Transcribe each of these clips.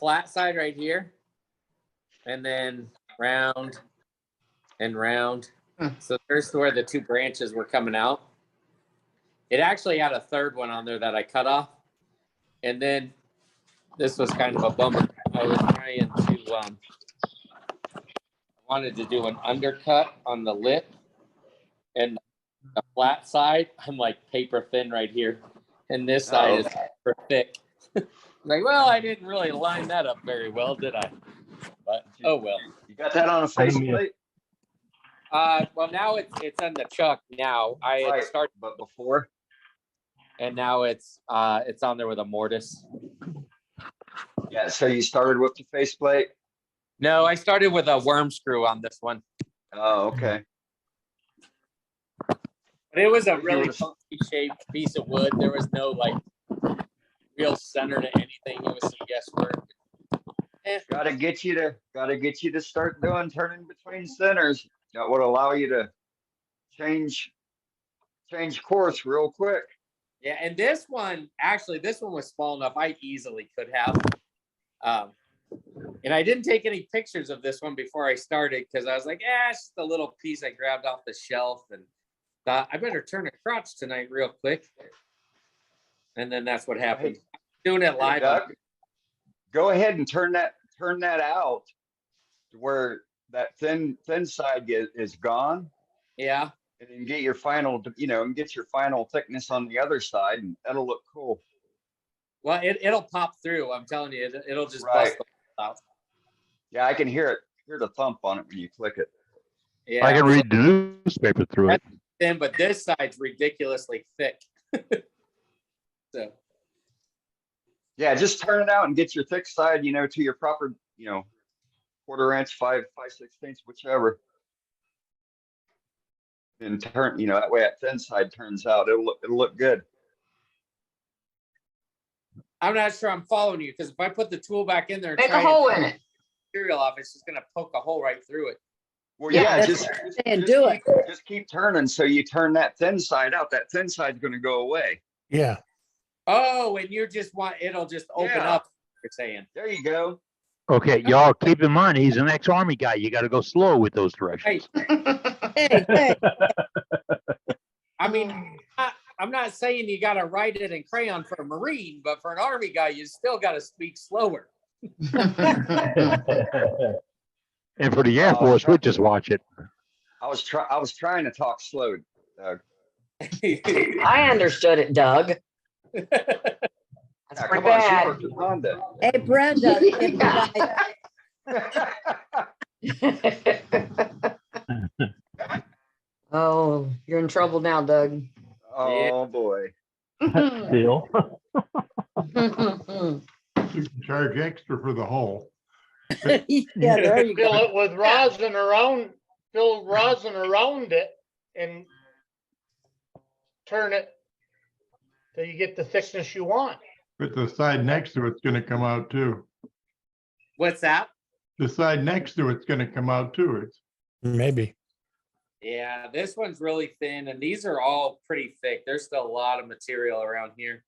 flat side right here, and then round and round. So there's where the two branches were coming out. It actually had a third one on there that I cut off. And then this was kind of a bummer. I was trying to, I wanted to do an undercut on the lip, and the flat side, I'm like paper thin right here. And this side is super thick. Like, well, I didn't really line that up very well, did I? But oh well. You got that on a faceplate? Well, now it's on the chuck. Now I had started, but before, and now it's on there with a mortise. Yeah. So you started with the faceplate? No, I started with a worm screw on this one. Oh, okay. But it was a really funky shaped piece of wood. There was no like real center to anything. It was some guesswork. Gotta get you to start turning between centers. That would allow you to change course real quick. Yeah, and this one was small enough. I easily could have. And I didn't take any pictures of this one before I started because I was like, it's just a little piece I grabbed off the shelf and thought I better turn a crotch tonight real quick. And then that's what happened. Doing it live. Doug, go ahead and turn that out to where that thin side is gone. Yeah. And then get your final, and get your final thickness on the other side, and that'll look cool. Well, it'll pop through. I'm telling you, it'll just bust out. Yeah, I can hear the thump on it when you click it. Yeah, I can read the newspaper through it. Thin, but this side's ridiculously thick. So. Yeah, just turn it out and get your thick side, to your proper, 1/4 inch, 5/16, whichever. And turn, that way that thin side turns out. It'll look good. I'm not sure I'm following you because if I put the tool back in there and make a hole in it, material off, it's just gonna poke a hole right through it. Well, just keep turning. So you turn that thin side out. That thin side's gonna go away. Yeah. Oh, and it'll just open up. You're saying. There you go. Okay, y'all keep in mind he's an ex-Army guy. You got to go slow with those directions. Hey. I mean, I'm not saying you got to write it in crayon for a Marine, but for an Army guy, you still got to speak slower. And for the Air Force, we'll just watch it. I was trying to talk slow, Doug. I understood it, Doug. That's pretty bad. Hey, Brenda. Oh, you're in trouble now, Doug. Oh boy. Still. You can charge extra for the hole. Yeah, there you Fill go. it with rosin around, fill rosin around it and turn it till you get the thickness you want. But the side next to it's gonna come out too. What's that? The side next to it's gonna come out too. It's Maybe. Yeah, this one's really thin, and these are all pretty thick. There's still a lot of material around here.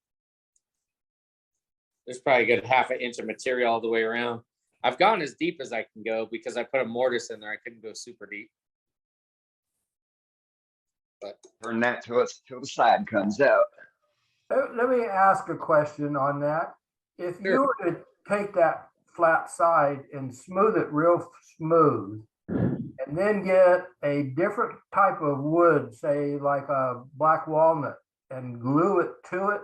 There's probably a good 1/2 inch of material all the way around. I've gone as deep as I can go because I put a mortise in there. I couldn't go super deep. But turn that till the side comes out. Let me ask a question on that. If you were to take that flat side and smooth it real smooth, and then get a different type of wood, say like a black walnut, and glue it to it,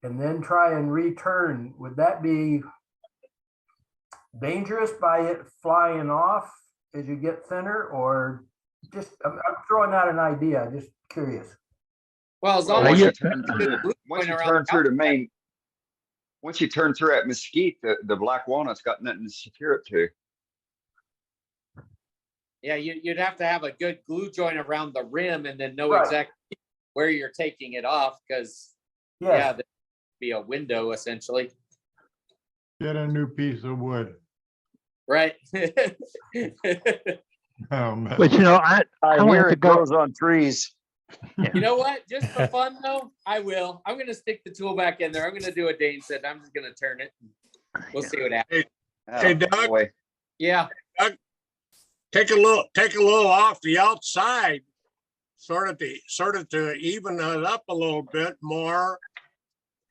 and then try and return, would that be dangerous by it flying off as you get thinner? Or just, I'm throwing out an idea, just curious. well, as long Once as you turn through the main, once you turn through that mesquite, the black walnut's got nothing to secure it to. yeah, you'd have to have a good glue joint around the rim and then know exactly where you're taking it off because there'd be a window essentially. get a new piece of wood. Right. Oh, man. But I hear want to it go. grows on trees. You know what? Just for fun though, I will. I'm gonna stick the tool back in there. I'm gonna do a Dane said. I'm just gonna turn it. We'll see what happens. Hey, Doug? Boy. Yeah. Take a little off the outside, sort of to even it up a little bit more,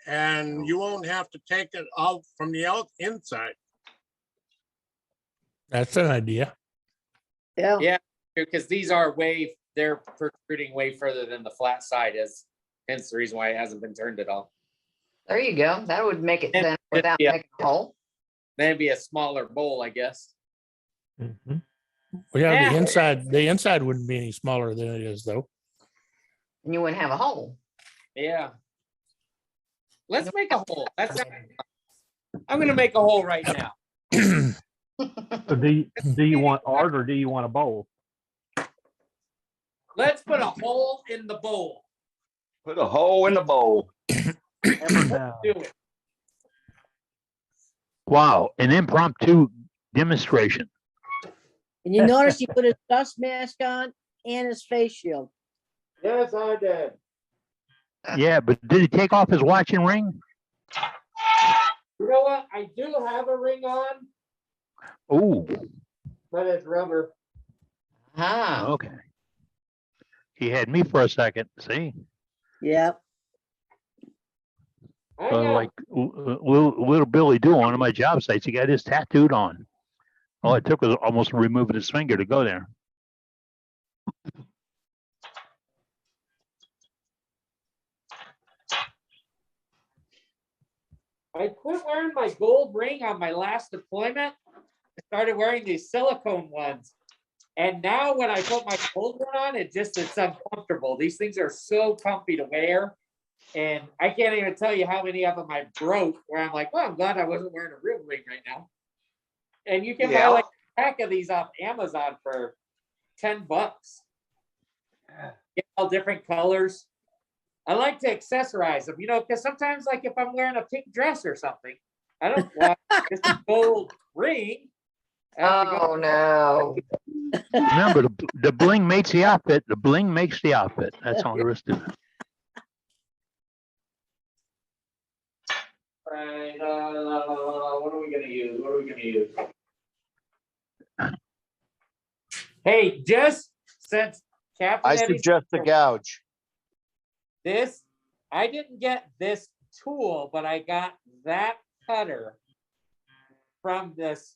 and you won't have to take it out from the inside. That's an idea. Yeah. Yeah, because they're protruding way further than the flat side is. Hence the reason why it hasn't been turned at all. There you go. That would make it thin without Yeah. making a hole. Then it'd be a smaller bowl, I guess. Mhm. Well, yeah, Yeah. the inside wouldn't be any smaller than it is, though. And you wouldn't have a hole. Yeah. Let's make a hole. I'm gonna make a hole right now. So do you want art or do you want a bowl? Let's put a hole in the bowl. Put a hole in the bowl. Let's do it. Wow, an impromptu demonstration. And you notice he put his dust mask on and his face shield. Yes, I did. Yeah, but did he take off his watch and ring? You know what? I do have a ring on, Oh, but it's rubber. Ah, okay. He had me for a second. See, Yep. I know. like little Billy do on one of my job sites. He got his tattooed on. All it took was almost removing his finger to go there. I quit wearing my gold ring on my last deployment. I started wearing these silicone ones. And now when I put my gold one on, it's uncomfortable. These things are so comfy to wear. And I can't even tell you how many of them I broke where I'm like, well, I'm glad I wasn't wearing a real ring right now. And you can buy like a pack of these off Amazon for $10. Get all different colors. I like to accessorize them, because sometimes, like if I'm wearing a pink dress or something, I don't want just a gold ring. oh no. Remember, the bling makes the outfit. The bling makes the outfit. That's all there is to it. Right, what are we gonna use? Hey, just since Captain I Eddie suggest a gouge. I didn't get this tool, but I got that cutter from this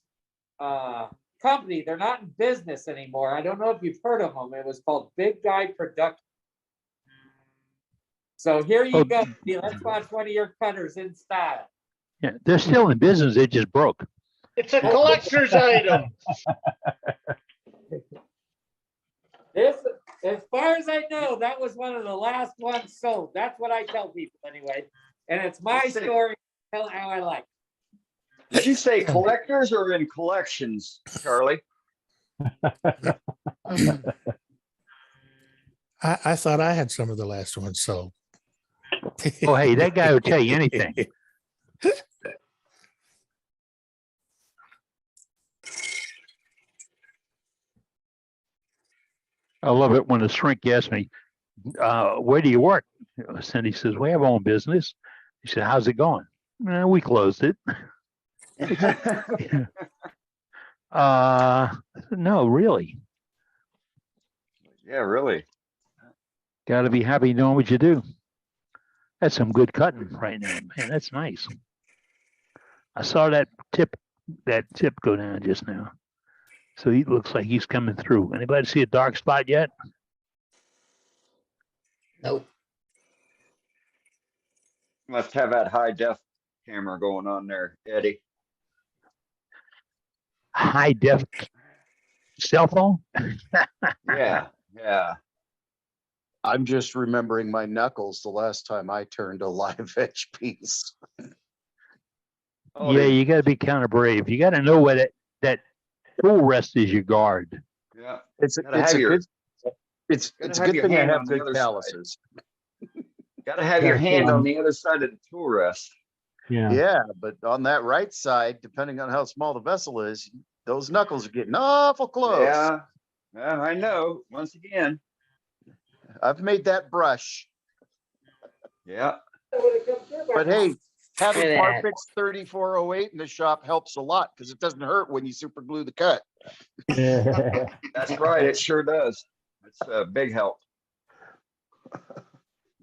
company. They're not in business anymore. I don't know if you've heard of them. It was called Big Guy Production. So here you go. Let's watch one of your cutters in style. Yeah, they're still in business. They just broke. It's a collector's item. This, as far as I know, that was one of the last ones sold. That's what I tell people anyway. And it's my story. Tell how I like. Did you say collectors or in collections, Charlie? I thought I had some of the last ones sold. Oh, hey, that guy will tell you anything. I love it when the shrink asks me, where do you work? Cindy says, we have our own business. He said, how's it going? We closed it. No, really. Yeah, really. Got to be happy doing what you do. That's some good cutting right now, man. That's nice. I saw that tip go down just now. So he looks like he's coming through. Anybody see a dark spot yet? Nope. Must have that high def camera going on there, Eddie. High def cell phone? Yeah, yeah. I'm just remembering my knuckles the last time I turned a live edge piece. Oh, Yeah, you got to be kind of brave. You got to know what that tool rest is your guard. yeah. It's Gotta a have your- good it's gotta a have good your thing I hand have on the good other side. calluses. Got to have your hand on the other side of the tool rest. Yeah, but on that right side, depending on how small the vessel is, those knuckles are getting awful close. Yeah, yeah, I know. Once again, I've made that brush. yeah. But hey, Having Look at that. Parfix 3408 in the shop helps a lot because it doesn't hurt when you super glue the cut. That's right. It sure does. It's a big help.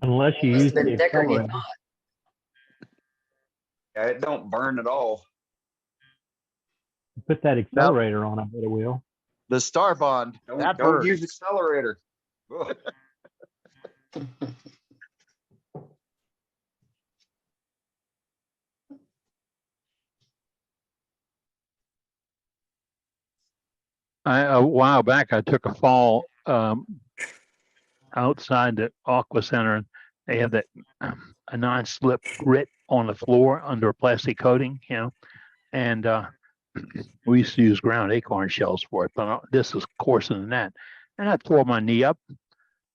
Unless you Must use have been the thicker than you accelerator. Yeah, it don't burn at all. Put that accelerator on, I bet it will. The Star Bond, that Don't use burns. accelerator. Ugh. A while back, I took a fall outside the Aqua Center. And they have that a non-slip grit on the floor under a plastic coating, and we used to use ground acorn shells for it, but this is coarser than that. And I tore my knee up,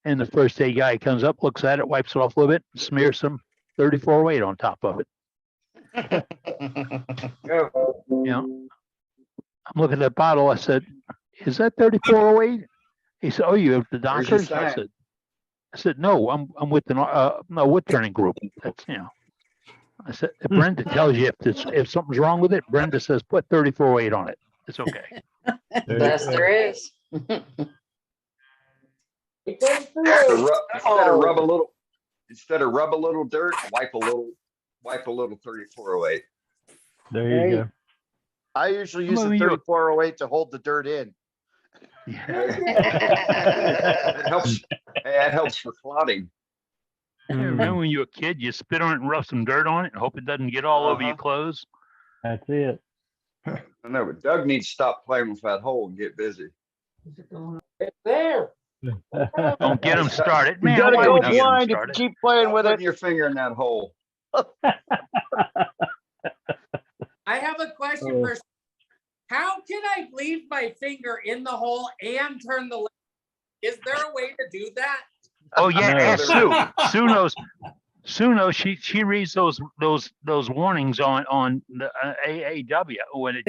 and the first aid guy comes up, looks at it, wipes it off a little bit, smears some 3408 on top of it. Yeah. I'm looking at the bottle. I said, "Is that 3408?" He said, "Oh, you have the Where's your doctors?" sign? I said, "No, I'm with the no wood turning group." That's I said, Brenda tells you if something's wrong with it, Brenda says put 3408 on it. It's okay. Best there is. Instead of rub a little dirt, wipe a little 3408. There you go. I usually use Well, the you- 3408 to hold the dirt in. It helps. That helps for clotting. Remember when you were a kid, you spit on it and rub some dirt on it and hope it doesn't get all over your Uh-huh. clothes? That's it. I know, but Doug needs to stop playing with that hole and get busy. It's there. Don't get them started. You Man, gotta why go would you get 'em blind if you started? keep playing with Putting it. your finger in that hole. I have a question for. How can I leave my finger in the hole and turn the? Is there a way to do that? Oh yeah, No, ask there Sue. Sue knows. Sue knows. She reads those warnings on the AAW when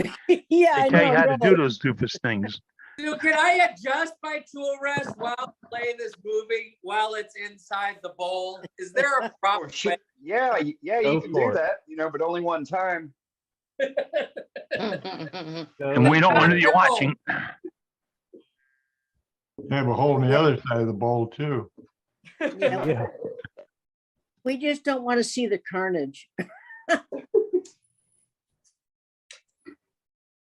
Yeah, I they tell you know, how to right. do those stupid things. So can I adjust my tool rest while I play this movie while it's inside the bowl? Is there a proper way? Yeah, you Go can for do it. that, but only one time. And we don't want you watching. Have a hole on the other side of the bowl too. Yeah. We just don't want to see the carnage.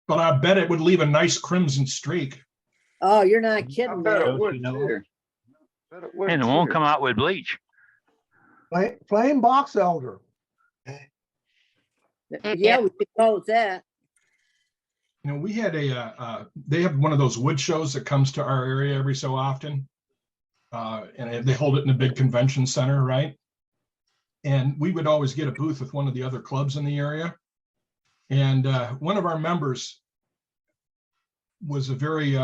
But I bet it would leave a nice crimson streak. Oh, you're not I kidding, bet man. it would too. Bet it would And it won't too. come out with bleach. Plain box elder. Yeah, we could call it that. We had they have one of those wood shows that comes to our area every so often. And they hold it in a big convention center, right? And we would always get a booth with one of the other clubs in the area. And one of our members was a very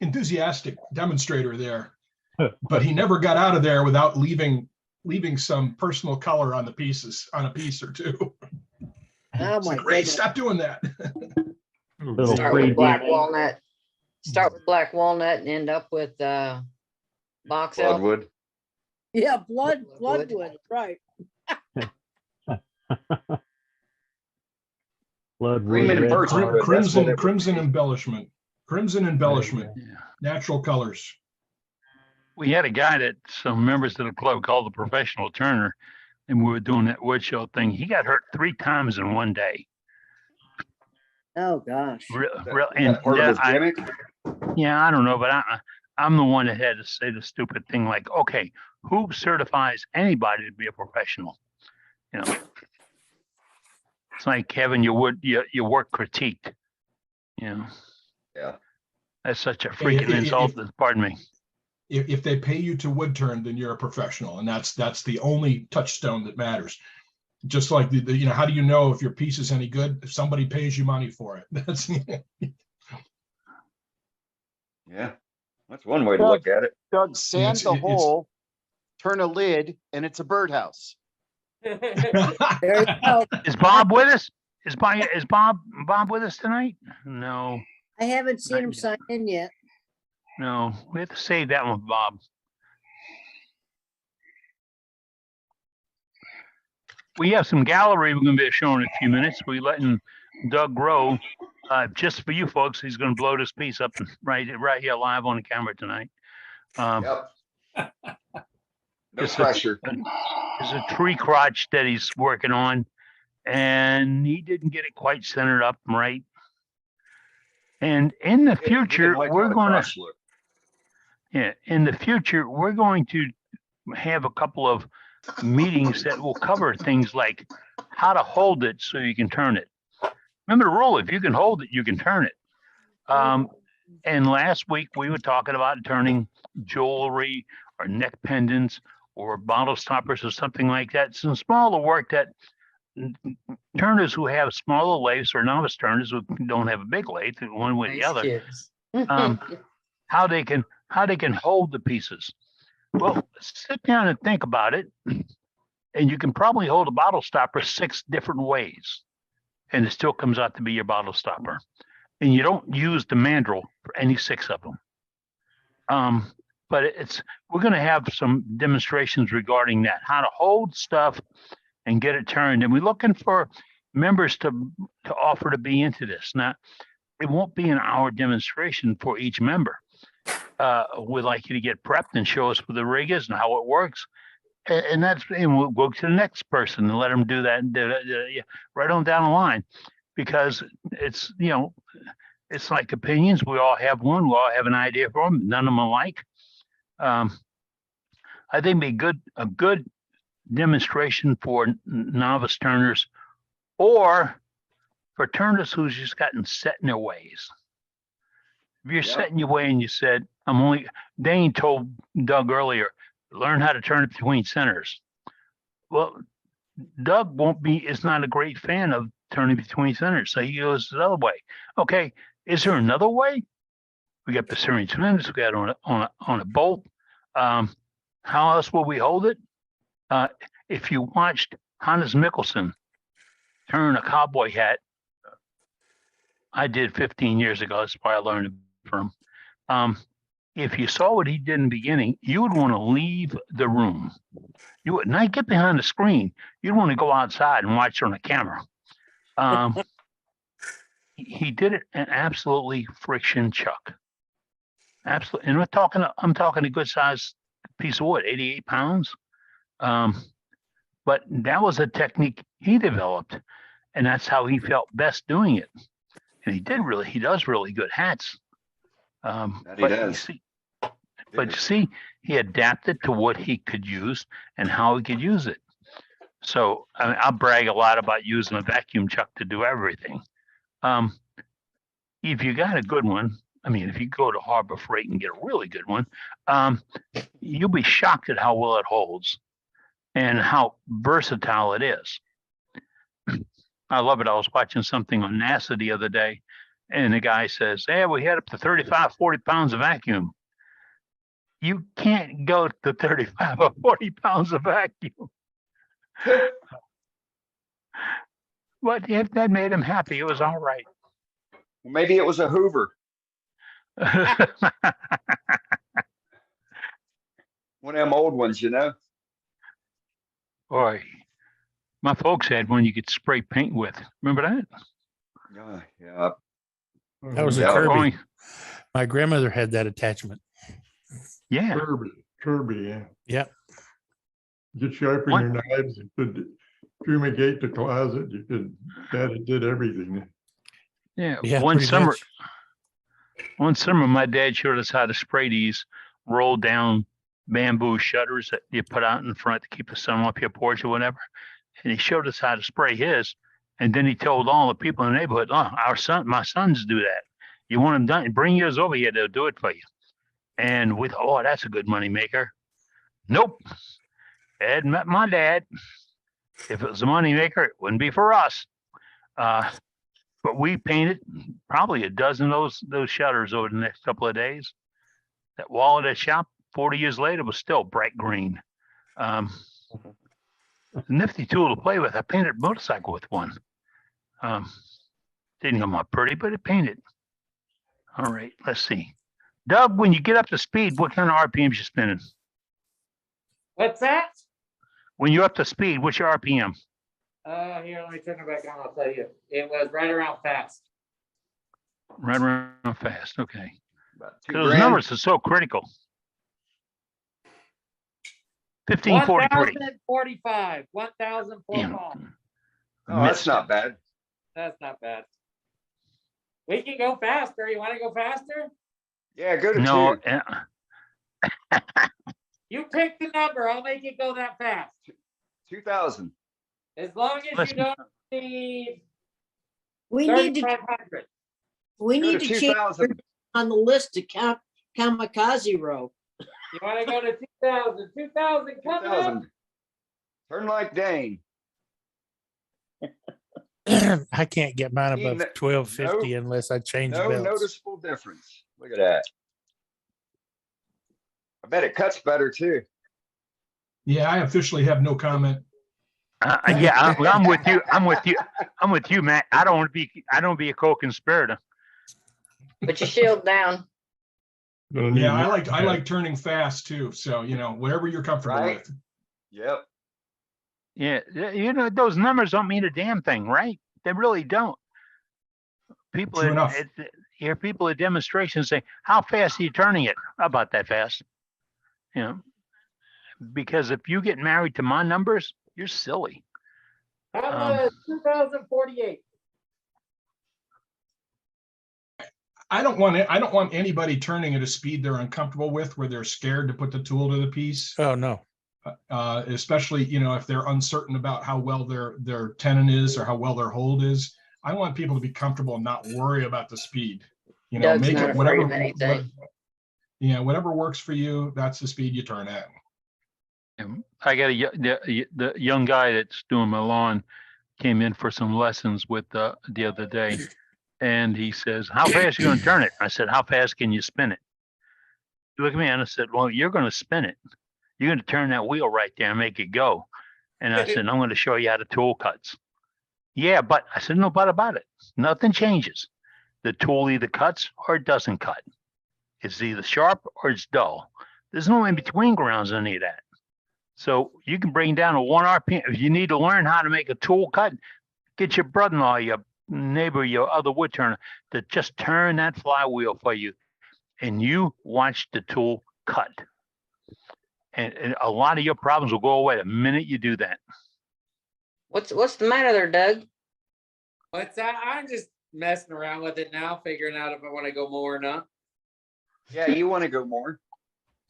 enthusiastic demonstrator there, but he never got out of there without leaving some personal color on a piece or two. Oh It's my like, Ray, goodness. stop doing that. Start with black walnut. Start with black walnut and end up with box elder. Bloodwood. Yeah, bloodwood, right. Cream and birch wood, that's what it would Crimson be. embellishment. Crimson embellishment. Natural colors. We had a guy that some members of the club called the professional turner, and we were doing that wood show thing. He got hurt 3 times in one day. Oh gosh. And Part of his I gimmick. don't know, but I'm the one that had to say the stupid thing like, okay, who certifies anybody to be a professional? It's like having your work critiqued. Yeah. That's such a freaking insult. Pardon me. If they pay you to wood turn, then you're a professional, and that's the only touchstone that matters. Just like how do you know if your piece is any good? If somebody pays you money for it. That's Yeah. That's one way to look at it. Doug, sand the it's- hole, turn a lid, and it's a birdhouse. There you go. Is Bob with us? Is Bob with us tonight? No, I haven't seen him sign in yet. no. We have to save that one, Bob. we have some gallery we're going to be showing in a few minutes. We're letting Doug Rowe, just for you folks, he's going to blow this piece up right here live on the camera tonight. Yep. No It's pressure. It's a tree crotch that he's working on, and he didn't get it quite centered up right. And in the future, we're going to, in the future, we're going to have a couple of meetings that will cover things like how to hold it so you can turn it. Remember the rule, if you can hold it, you can turn it. And last week we were talking about turning jewelry or neck pendants or bottle stoppers or something like that. Some smaller work that turners who have smaller lathes or novice turners who don't have a big lathe, one way or the other, how they can hold the pieces. Well, sit down and think about it, and you can probably hold a bottle stopper 6 different ways, and it still comes out to be your bottle stopper. And you don't use the mandrel for any 6 of them. But we're going to have some demonstrations regarding that, how to hold stuff and get it turned. And we're looking for members to offer to be into this. Now, it won't be an hour demonstration for each member. We'd like you to get prepped and show us what the rig is and how it works. And we'll go to the next person and let them do that right on down the line, because it's like opinions. We all have one. We all have an idea for them. None of them alike. I think it'd be a good demonstration for novice turners or for turners who's just gotten set in their ways. If you're set in your way and you said, Dane told Doug earlier, learn how to turn it between centers. Well, Doug is not a great fan of turning between centers, so he goes the other way. Okay, is there another way? We got the series centers, we got on a bolt. How else will we hold it? If you watched Hannes Mikkelsen turn a cowboy hat, I did 15 years ago. That's why I learned it from. If you saw what he did in the beginning, you would want to leave the room. You would not get behind the screen. You'd want to go outside and watch on the camera. He did it an absolutely friction chuck. Absolutely. And I'm talking a good size piece of wood, 88 pounds. But that was a technique he developed, and that's how he felt best doing it. And he does really good hats. But you see, he adapted to what he could use and how he could use it. So I'll brag a lot about using a vacuum chuck to do everything. If you got a good one, if you go to Harbor Freight and get a really good one, you'll be shocked at how well it holds and how versatile it is. I love it. I was watching something on NASA the other day, and the guy says, we had up to 35, 40 pounds of vacuum. You can't go to 35 or 40 pounds of vacuum. But if that made him happy, it was all right. Maybe it was a Hoover. One of them old ones, Boy, my folks had one you could spray paint with. Remember that? Yeah. That was a Kirby. My grandmother had that attachment. Yeah. Kirby, yeah. Yeah. Just sharpen your knives and fumigate the closet. Dad did everything. Yeah. One summer, my dad showed us how to spray these roll down bamboo shutters that you put out in front to keep the sun off your porch or whatever. And he showed us how to spray his. And then he told all the people in the neighborhood, my sons do that. You want them done? Bring yours over here. They'll do it for you. And we thought, that's a good money maker. Nope. Ed met my dad. If it was a money maker, it wouldn't be for us. But we painted probably a dozen of those shutters over the next couple of days. That wall of that shop, 40 years later, was still bright green. A nifty tool to play with. I painted a motorcycle with one. Didn't come out pretty, but it painted. All right, let's see. Doug, when you get up to speed, what kind of RPMs you spinning? What's that? When you're up to speed, what's your RPM? Here, let me turn it back on. I'll tell you. It was right around fast. Right around fast. Okay. About Those $2,000. numbers are so critical. 1543. 1,045. 1,045. Oh, that's not bad. That's not bad. We can go faster. You want to go faster? Yeah, go to No, 2. You pick the number. I'll make it go that fast. 2,000. As long as Let's- you don't need We need to, 3,500. we Go need to to change 2,000. on the list to Kamikaze Row. You want to go to 2,000? 2,000 coming up. 2,000. Turn like Dane. I can't get mine above No- 1250 unless I change No belts. noticeable difference. Look at that. I bet it cuts better too. Yeah, I officially have no comment. Yeah, I'm with you. I'm with you, Matt. I don't want to be a co-conspirator. Put your shield down. Gonna need Yeah, I more. like turning fast too. So, whatever you're comfortable Right. with. Yep. Yeah, those numbers don't mean a damn thing, right? They really don't. People True enough. hear people at demonstrations say, "How fast are you turning it?" How about that fast? Because if you get married to my numbers, you're silly. How about 2,048? I don't want anybody turning at a speed they're uncomfortable with, where they're scared to put the tool to the piece. Oh, no. Especially, if they're uncertain about how well their tenon is or how well their hold is. I want people to be comfortable and not worry about the speed. Doug's Make not it afraid whatever. of anything. Whatever works for you, that's the speed you turn at. I got the young guy that's doing my lawn came in for some lessons with the other day, and he says, "How fast are you going to turn it?" I said, "How fast can you spin it?" He looked at me and I said, "Well, you're going to spin it. You're going to turn that wheel right there and make it go." And I said, "I'm going to show you how the tool cuts." Yeah, but I said, "No but about it. Nothing changes. The tool either cuts or it doesn't cut. It's either sharp or it's dull. There's no in between grounds in any of that. So you can bring down a 1 RPM. If you need to learn how to make a tool cut, get your brother-in-law, your neighbor, your other wood turner to just turn that flywheel for you, and you watch the tool cut. And a lot of your problems will go away the minute you do that." What's the matter there, Doug? What's that? I'm just messing around with it now, figuring out if I want to go more or not. Yeah, you want to go more.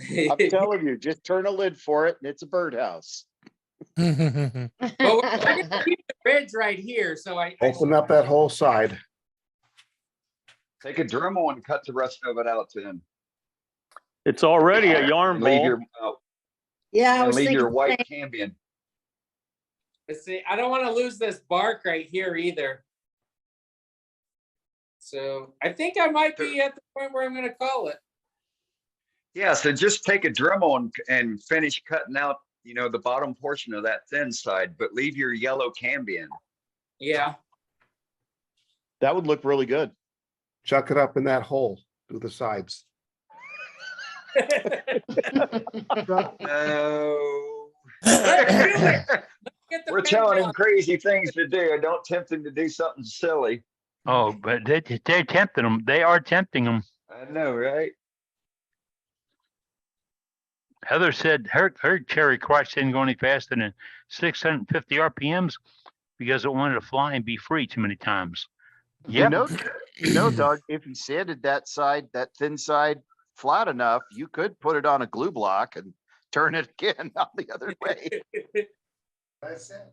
I'm telling you, just turn a lid for it and it's a birdhouse. But we're going to keep the ridge right here, so I Open up that whole side. Take a Dremel and cut the rest of it out then. It's already a yarn And leave ball. your Yeah, I and was leave thinking. your the white same. cambion. Let's see. I don't want to lose this bark right here either. So I think I might be at the point where I'm going to call it. Yeah, so just take a Dremel and finish cutting out, the bottom portion of that thin side, but leave your yellow cambion. Yeah. That would look really good. Chuck it up in that hole. Do the sides. No. Get the We're pin telling him down. crazy things to do. Don't tempt him to do something silly. Oh, but they're tempting them. They are tempting them. I know, right? Heather said her cherry crotch didn't go any faster than 650 RPMs because it wanted to fly and be free too many times. You know, Doug, if you sanded that thin side flat enough, you could put it on a glue block and turn it again on the other way. That's it.